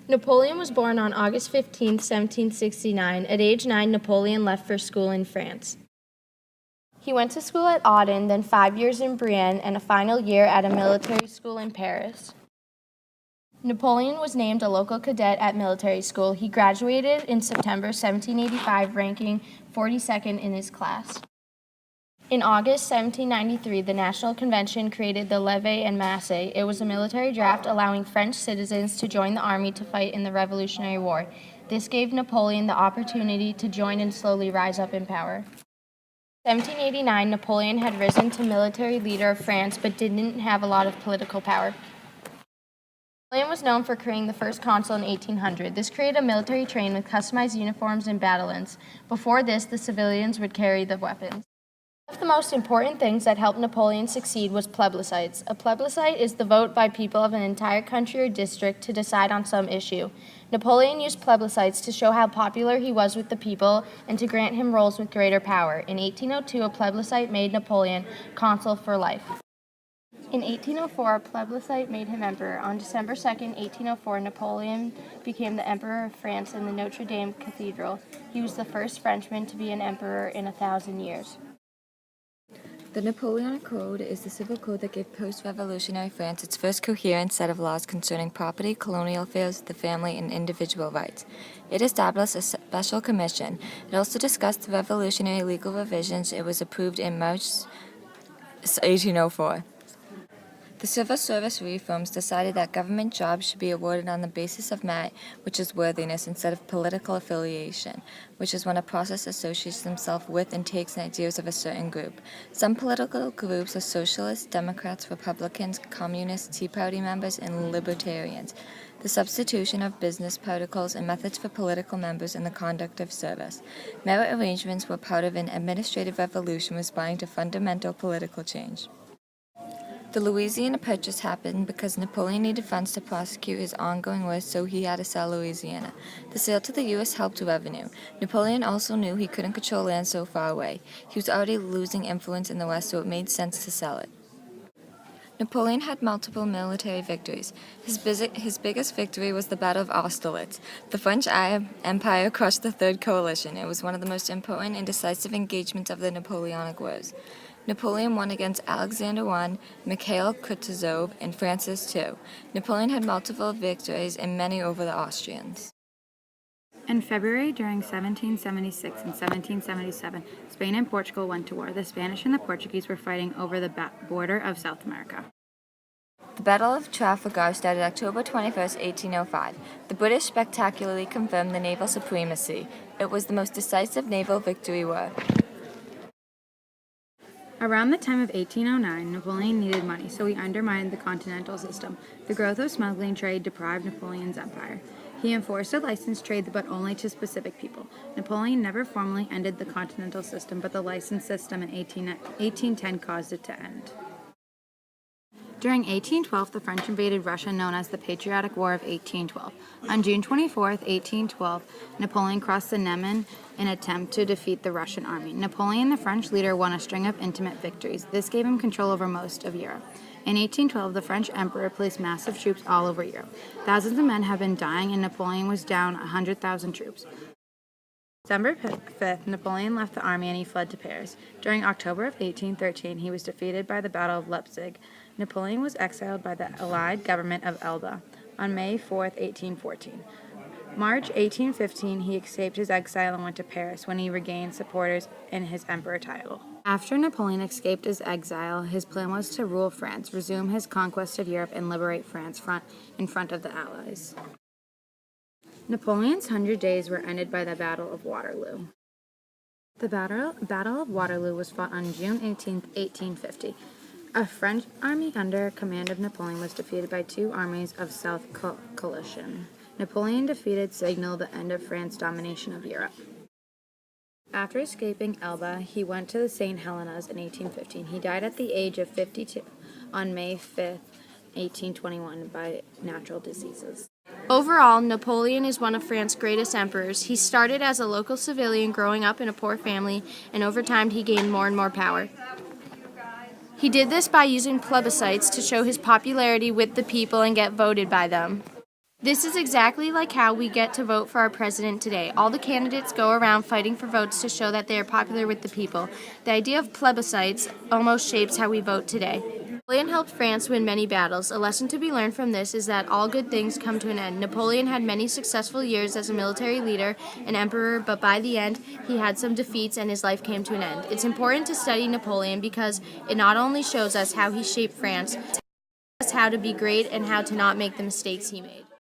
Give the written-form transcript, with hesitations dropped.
Napoleon was born on August 15, 1769. At age 9, Napoleon left for school in France. He went to school at Auden, then 5 years in Brienne, and a final year at a military school in Paris. Napoleon was named a local cadet at military school. He graduated in September 1785, ranking 42nd in his class. In August 1793, the National Convention created the Levée en Masse. It was a military draft allowing French citizens to join the army to fight in the Revolutionary War. This gave Napoleon the opportunity to join and slowly rise up in power. In 1789, Napoleon had risen to military leader of France but didn't have a lot of political power. Napoleon was known for creating the first consul in 1800. This created a military train with customized uniforms and battalions. Before this, the civilians would carry the weapons. One of the most important things that helped Napoleon succeed was plebiscites. A plebiscite is the vote by people of an entire country or district to decide on some issue. Napoleon used plebiscites to show how popular he was with the people and to grant him roles with greater power. In 1802, a plebiscite made Napoleon consul for life. In 1804, a plebiscite made him emperor. On December 2, 1804, Napoleon became the emperor of France in the Notre Dame Cathedral. He was the first Frenchman to be an emperor in 1,000 years. The Napoleonic Code is the civil code that gave post-revolutionary France its first coherent set of laws concerning property, colonial affairs, the family, and individual rights. It established a special commission. It also discussed the revolutionary legal revisions. It was approved in March 1804. The civil service reforms decided that government jobs should be awarded on the basis of merit, which is worthiness, instead of political affiliation, which is when a process associates themselves with and takes ideas of a certain group. Some political groups are socialists, Democrats, Republicans, Communists, Tea Party members, and Libertarians. The substitution of business protocols and methods for political members in the conduct of service. Merit arrangements were part of an administrative revolution responding to fundamental political change. The Louisiana Purchase happened because Napoleon needed funds to prosecute his ongoing war, so he had to sell Louisiana. The sale to the U.S. helped revenue. Napoleon also knew he couldn't control land so far away. He was already losing influence in the West, so it made sense to sell it. Napoleon had multiple military victories. His biggest victory was the Battle of Austerlitz. The French Empire crushed the Third Coalition. It was one of the most important and decisive engagements of the Napoleonic Wars. Napoleon won against Alexander I, Mikhail Kutuzov, and Francis II. Napoleon had multiple victories and many over the Austrians. In February, during 1776 and 1777, Spain and Portugal went to war. The Spanish and the Portuguese were fighting over the border of South America. The Battle of Trafalgar started October 21, 1805. The British spectacularly confirmed the naval supremacy. It was the most decisive naval victory war. Around the time of 1809, Napoleon needed money, so he undermined the continental system. The growth of smuggling trade deprived Napoleon's empire. He enforced a licensed trade, but only to specific people. Napoleon never formally ended the continental system, but the licensed system in 1810 caused it to end. During 1812, the French invaded Russia, known as the Patriotic War of 1812. On June 24, 1812, Napoleon crossed the Neman in an attempt to defeat the Russian army. Napoleon, the French leader, won a string of intimate victories. This gave him control over most of Europe. In 1812, the French emperor placed massive troops all over Europe. Thousands of men had been dying, and Napoleon was down 100,000 troops. December 5th, Napoleon left the army and he fled to Paris. During October of 1813, he was defeated by the Battle of Leipzig. Napoleon was exiled by the Allied government of Elba on May 4, 1814. March 1815, he escaped his exile and went to Paris when he regained supporters in his emperor title. After Napoleon escaped his exile, his plan was to rule France, resume his conquest of Europe, and liberate France in front of the Allies. Napoleon's 100 days were ended by the Battle of Waterloo. The Battle of Waterloo was fought on June 18, 1850. A French army under command of Napoleon was defeated by two armies of South Coalition. Napoleon defeated signaled the end of France's domination of Europe. After escaping Elba, he went to the St. Helena's in 1815. He died at the age of 52 on May 5, 1821, by natural diseases. Overall, Napoleon is one of France's greatest emperors. He started as a local civilian growing up in a poor family, and over time he gained more and more power. He did this by using plebiscites to show his popularity with the people and get voted by them. This is exactly like how we get to vote for our president today. All the candidates go around fighting for votes to show that they are popular with the people. The idea of plebiscites almost shapes how we vote today. Napoleon helped France win many battles. A lesson to be learned from this is that all good things come to an end. Napoleon had many successful years as a military leader and emperor, but by the end, he had some defeats and his life came to an end. It's important to study Napoleon because it not only shows us how he shaped France, it teaches us how to be great and how to not make the mistakes he made.